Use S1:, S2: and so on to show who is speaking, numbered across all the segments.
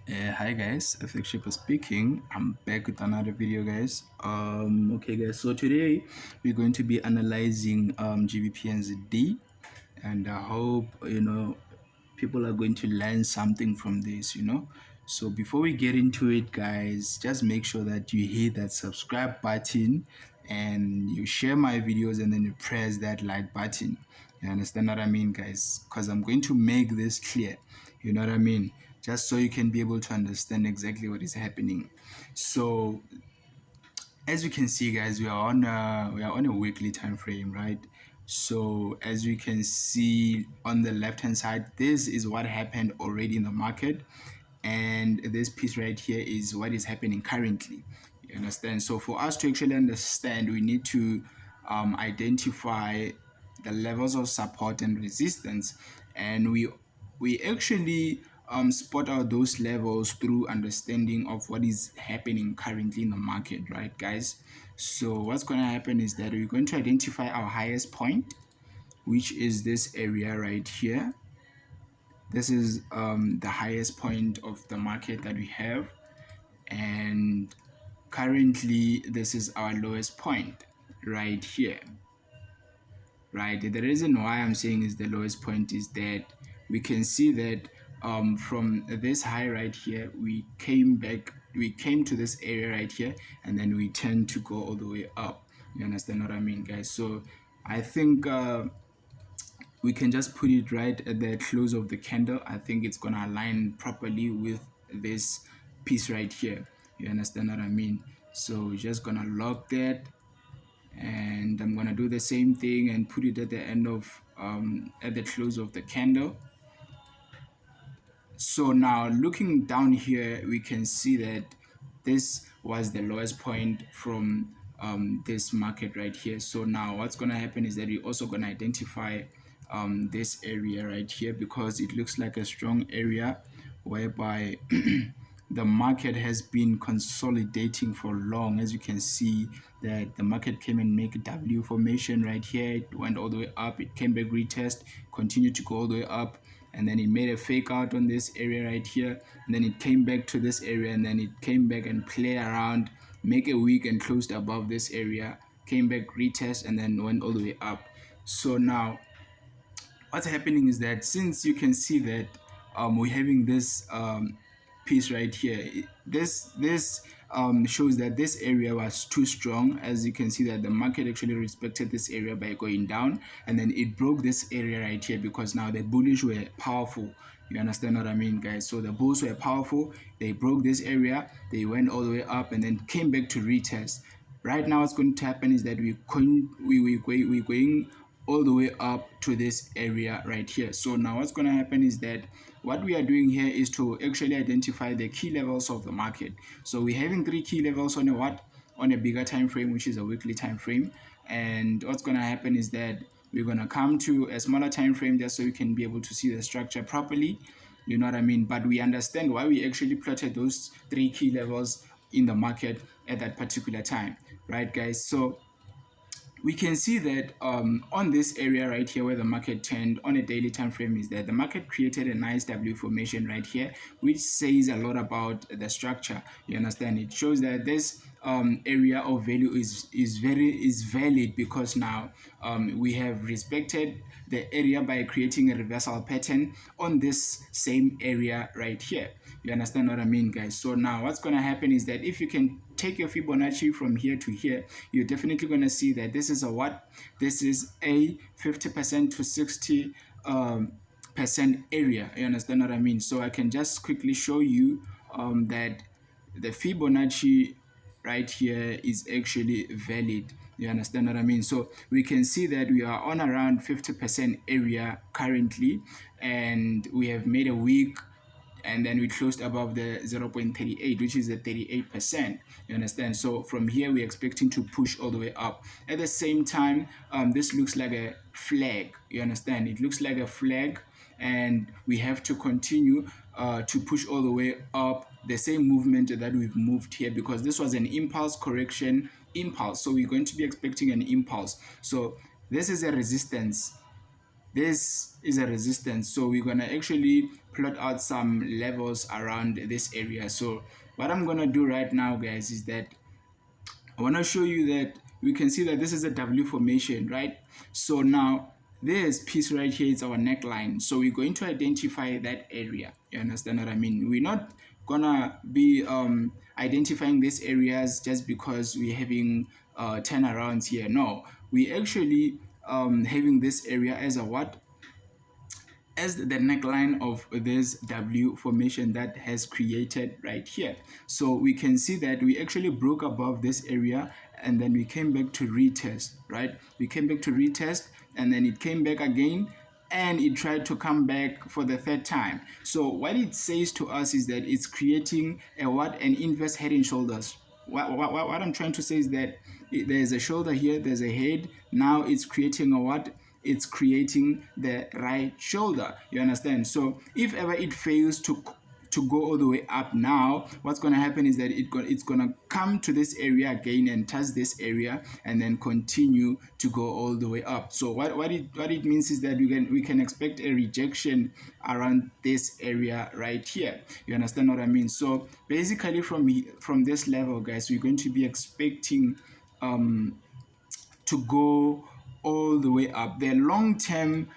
S1: Hi guys, Ethic Shipper speaking. I'm back with another video, guys. Okay, guys. So today we're going to be analyzing GBPNZD, and I hope people are going to learn something from this. So before we get into it, guys, just make sure that you hit that subscribe button and you share my videos and then you press that like button. You understand what I mean, guys? Because I'm going to make this clear. You know what I mean? Just so you can be able to understand exactly what is happening. So as you can see, guys, we are on a weekly time frame, right? So as we can see on the left hand side, this is what happened already in the market, and this piece right here is what is happening currently. You understand? So for us to actually understand, we need to identify the levels of support and resistance, and we actually spot out those levels through understanding of what is happening currently in the market, right, guys? So what's going to happen is that we're going to identify our highest point, which is this area right here. This is the highest point of the market that we have, and currently this is our lowest point right here, right? The reason why I'm saying is the lowest point is that we can see that from this high right here, we came to this area right here, and then we tend to go all the way up. You understand what I mean, guys? So I think we can just put it right at the close of the candle. I think it's gonna align properly with this piece right here. You understand what I mean? So we're just gonna lock that, and I'm gonna do the same thing and put it at the end of at the close of the candle. So now looking down here, we can see that this was the lowest point from this market right here. So now what's going to happen is that we're also going to identify this area right here, because it looks like a strong area whereby the market has been consolidating for long. As you can see that the market came and make a W formation right here. It went all the way up, it came back, retest, continued to go all the way up, and then it made a fake out on this area right here, and then it came back to this area, and then it came back and play around, make a wick and closed above this area, came back, retest, and then went all the way up. So now what's happening is that, since you can see that we're having this piece right here, this shows that this area was too strong. As you can see that the market actually respected this area by going down, and then it broke this area right here, because now the bullish were powerful. You understand what I mean, guys? So the bulls were powerful, they broke this area, they went all the way up, and then came back to retest. Right now what's going to happen is that we're going all the way up to this area right here. So now what's going to happen is that what we are doing here is to actually identify the key levels of the market. So we're having three key levels on a bigger time frame, which is a weekly time frame. And what's going to happen is that we're going to come to a smaller time frame just so you can be able to see the structure properly. You know what I mean? But we understand why we actually plotted those three key levels in the market at that particular time, right, guys? So we can see that on this area right here where the market turned on a daily time frame, is that the market created a nice W formation right here, which says a lot about the structure. You understand? It shows that this area of value is valid, because now we have respected the area by creating a reversal pattern on this same area right here. You understand what I mean, guys? So now what's going to happen is that if you can take your Fibonacci from here to here, you're definitely going to see that this is a what? This is a 50% to 60 percent area. You understand what I mean? So I can just quickly show you that the Fibonacci right here is actually valid. You understand what I mean? So we can see that we are on around 50% area currently, and we have made a week, and then we closed above the 0.38, which is the 38%. You understand? So from here we're expecting to push all the way up. At the same time, this looks like a flag. You understand? It looks like a flag, and we have to continue to push all the way up, the same movement that we've moved here, because this was an impulse correction impulse. So we're going to be expecting an impulse. So this is a resistance. this is a resistance. So we're gonna actually plot out some levels around this area. So what I'm gonna do right now, guys, is that I want to show you that we can see that this is a W formation, right? So now this piece right here is our neckline. So we're going to identify that area. You understand what I mean? We're not gonna be identifying these areas just because we're having turnarounds here. No, we actually having this area as a what? As the neckline of this W formation that has created right here. So we can see that we actually broke above this area and then we came back to retest, right? We came back to retest and then it came back again and it tried to come back for the third time. So what it says to us is that it's creating a what? An inverse head and shoulders. What I'm trying to say is that there's a shoulder here, there's a head. Now it's creating a what? It's creating the right shoulder. You understand? So if ever it fails to go all the way up now, what's going to happen is that it's going to come to this area again and touch this area and then continue to go all the way up. So what it means is that we can expect a rejection around this area right here. You understand what I mean? So basically from this level, guys, we're going to be expecting to go all the way up. The long-term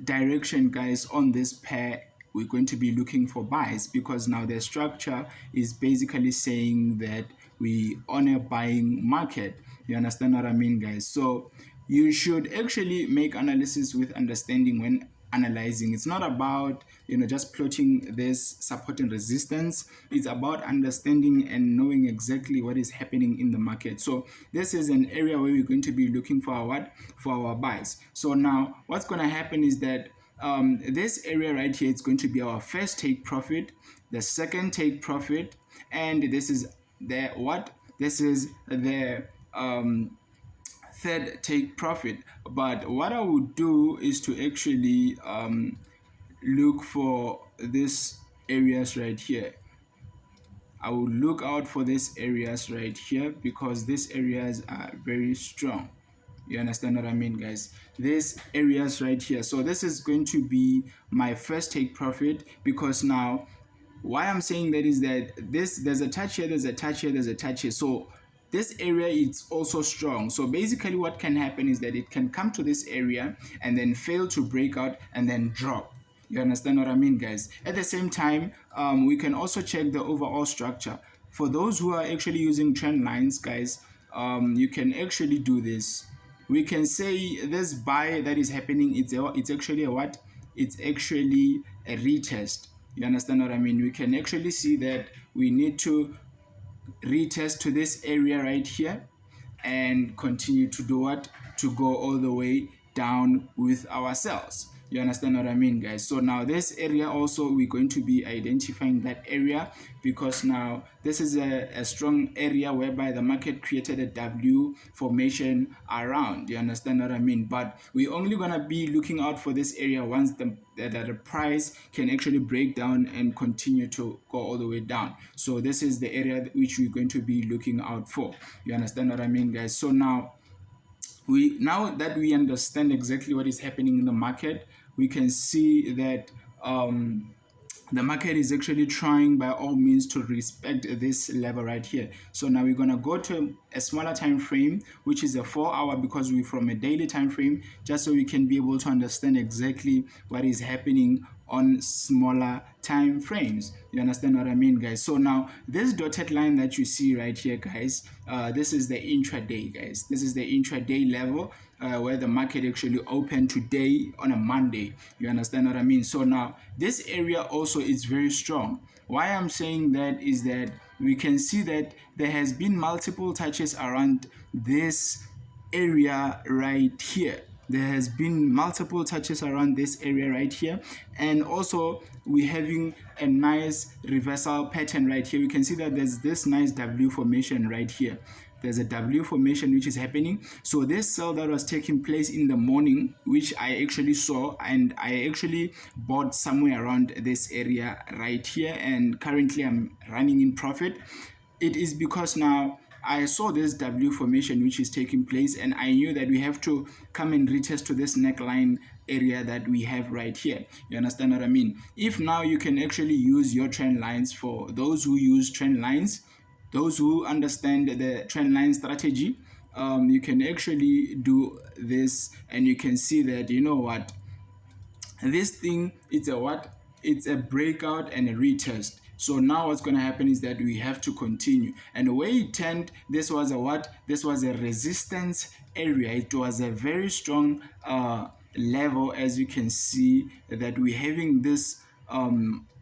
S1: direction, guys, on this pair, we're going to be looking for buys because now the structure is basically saying that we on a buying market. You understand what I mean, guys? So you should actually make analysis with understanding when analyzing. It's not about just plotting this support and resistance. It's about understanding and knowing exactly what is happening in the market. So this is an area where we're going to be looking for our buys. So now what's going to happen is that this area right here, it's going to be our first take profit, the second take profit, and this is the what? This is the third take profit. But what I would do is to actually look for these areas right here. I will look out for these areas right here because these areas are very strong. You understand what I mean, guys? These areas right here. So this is going to be my first take profit because now why I'm saying that is that there's a touch here, there's a touch here, there's a touch here. So this area is also strong. So basically what can happen is that it can come to this area and then fail to break out and then drop. You understand what I mean, guys? At the same time, we can also check the overall structure. For those who are actually using trend lines, guys, you can actually do this. We can say this buy that is happening, it's actually a what? It's actually a retest. You understand what I mean? We can actually see that we need to retest to this area right here and continue to do what? To go all the way down with our cells. You understand what I mean, guys? So now this area also, we're going to be identifying that area because now this is a strong area whereby the market created a W formation around. You understand what I mean? But we're only going to be looking out for this area once the price can actually break down and continue to go all the way down. So this is the area which we're going to be looking out for. You understand what I mean, guys? So now that we understand exactly what is happening in the market, we can see that the market is actually trying by all means to respect this level right here. So now we're going to go to a smaller time frame, which is a 4-hour, because we're from a daily time frame, just so we can be able to understand exactly what is happening on smaller time frames. You understand what I mean, guys? So now this dotted line that you see right here, guys, this is the intraday, guys. This is the intraday level where the market actually opened today on a Monday. You understand what I mean? So now this area also is very strong. Why I'm saying that is that we can see that there has been multiple touches around this area right here. There has been multiple touches around this area right here, and also we're having a nice reversal pattern right here. We can see that there's this nice W formation right here. There's a W formation which is happening. So this sell that was taking place in the morning, which I actually saw, and I actually bought somewhere around this area right here, and currently I'm running in profit. It is because now I saw this W formation which is taking place, and I knew that we have to come and retest to this neckline area that we have right here. You understand what I mean? If now you can actually use your trend lines, for those who use trend lines, those who understand the trend line strategy, you can actually do this, and you can see that, you know what, this thing, it's a what, it's a breakout and a retest. So now what's going to happen is that we have to continue, and the way it turned, this was a what, this was a resistance area. It was a very strong level, as you can see that we're having this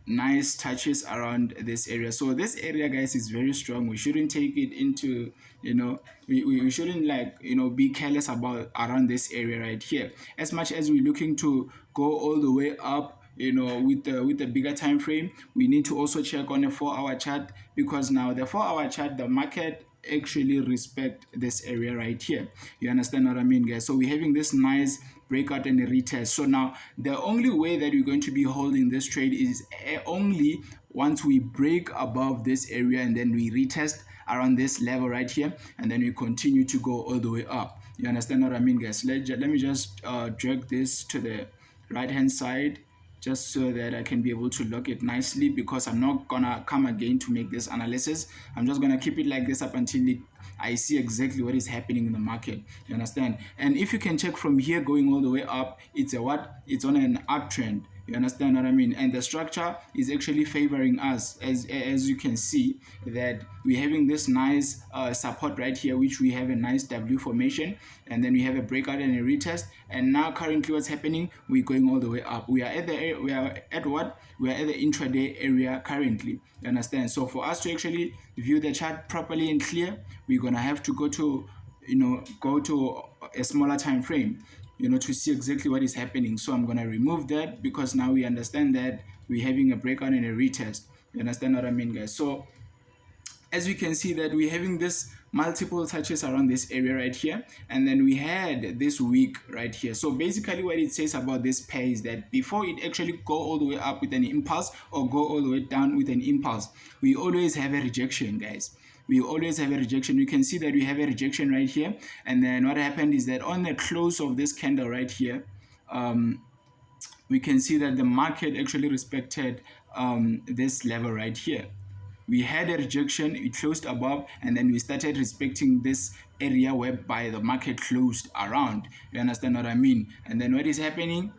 S1: nice touches around this area. So this area, guys, is very strong. We shouldn't take it into, you know, we shouldn't, like, you know, be careless about around this area right here. As much as we're looking to go all the way up, you know, with the bigger time frame, we need to also check on a 4-hour chart, because now the 4-hour chart, the market actually respect this area right here. You understand what I mean, guys? So we're having this nice breakout and a retest. So now the only way that we're going to be holding this trade is only once we break above this area, and then we retest around this level right here, and then we continue to go all the way up. You understand what I mean, guys? Let me just drag this to the right hand side, just so that I can be able to lock it nicely, because I'm not gonna come again to make this analysis. I'm just gonna keep it like this up until I see exactly what is happening in the market. You understand? And if you can check from here going all the way up, it's a what? It's on an uptrend. You understand what I mean? And the structure is actually favoring us, as you can see that we're having this nice support right here, which we have a nice W formation, and then we have a breakout and a retest. And now currently what's happening, we're going all the way up. We are at what? We are at the intraday area currently. You understand? So for us to actually view the chart properly and clear, we're gonna have to go to, you know, go to a smaller time frame, you know, to see exactly what is happening. So I'm going to remove that, because now we understand that we're having a breakout and a retest. You understand what I mean, guys? So as we can see that we're having this multiple touches around this area right here, and then we had this week right here. So basically what it says about this pair is that before it actually go all the way up with an impulse, or go all the way down with an impulse, we always have a rejection, guys. We always have a rejection. You can see that we have a rejection right here, and then what happened is that on the close of this candle right here, we can see that the market actually respected this level right here. We had a rejection, it closed above, and then we started respecting this area whereby the market closed around. You understand what I mean? And then what is happening?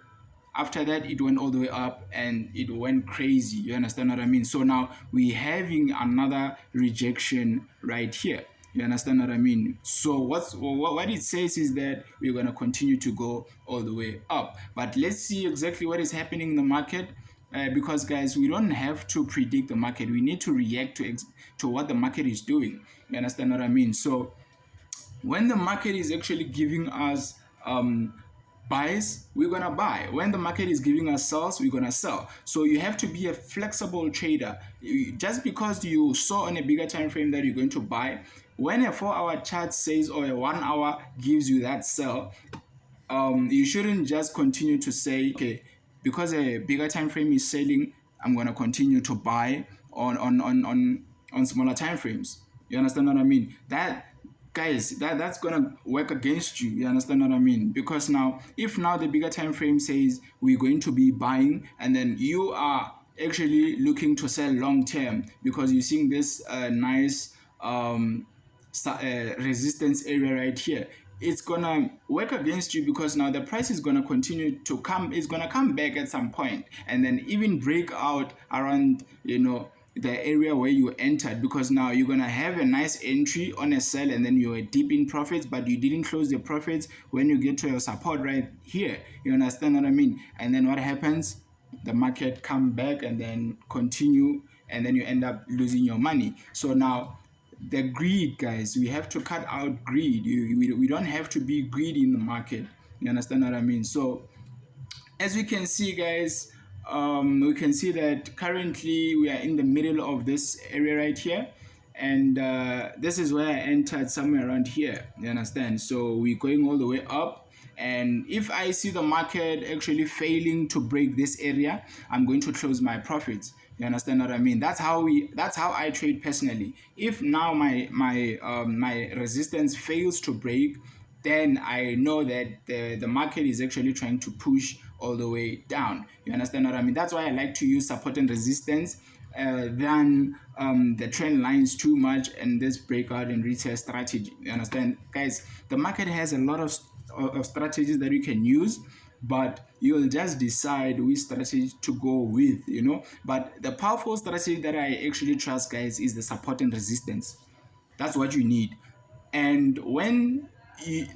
S1: After that, it went all the way up and it went crazy. You understand what I mean? So now we're having another rejection right here. You understand what I mean? So what it says is that we're going to continue to go all the way up. But let's see exactly what is happening in the market. Because, guys, we don't have to predict the market. We need to react to what the market is doing. You understand what I mean? So when the market is actually giving us buys, we're gonna buy. When the market is giving us sells, we're gonna sell. So you have to be a flexible trader. Just because you saw on a bigger time frame that you're going to buy, when a 4-hour chart says, or a 1 hour gives you that sell, you shouldn't just continue to say, okay, because a bigger time frame is selling, I'm gonna continue to buy on smaller time frames. You understand what I mean? That, guys, that's gonna work against you. You understand what I mean? Because now, if now the bigger time frame says we're going to be buying, and then you are actually looking to sell long term because you're seeing this nice resistance area right here, it's gonna work against you, because now the price is gonna continue to come. It's gonna come back at some point, and then even break out around, you know, the area where you entered, because now you're gonna have a nice entry on a sell, and then you're deep in profits, but you didn't close the profits when you get to your support right here. You understand what I mean? And then what happens? The market come back and then continue, and then you end up losing your money. So now the greed, guys, we have to cut out greed. We don't have to be greedy in the market. You understand what I mean? So as we can see, guys, we can see that currently we are in the middle of this area right here, and this is where I entered somewhere around here. You understand? So we're going all the way up, and if I see the market actually failing to break this area, I'm going to close my profits. You understand what I mean? That's how I trade personally. If now my resistance fails to break, then I know that the market is actually trying to push all the way down. You understand what I mean? That's why I like to use support and resistance than the trend lines too much and this breakout and retest strategy. You understand, guys? The market has a lot of strategies that you can use, but you'll just decide which strategy to go with, you know. But the powerful strategy that I actually trust, guys, is the support and resistance. That's what you need. And when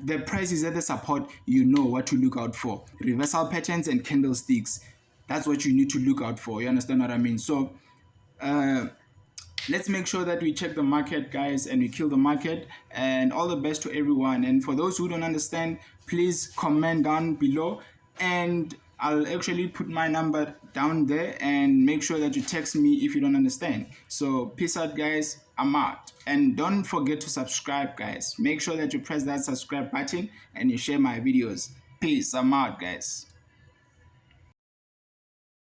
S1: the price is at the support, you know what to look out for: reversal patterns and candlesticks. That's what you need to look out for. You understand what I mean? So uh, let's make sure that we check the market, guys, and we kill the market. And all the best to everyone. And for those who don't understand, please comment down below, and I'll actually put my number down there, and make sure that you text me if you don't understand. So peace out, guys. I'm out. And don't forget to subscribe, guys. Make sure that you press that subscribe button and you share my videos. Peace. I'm out, guys.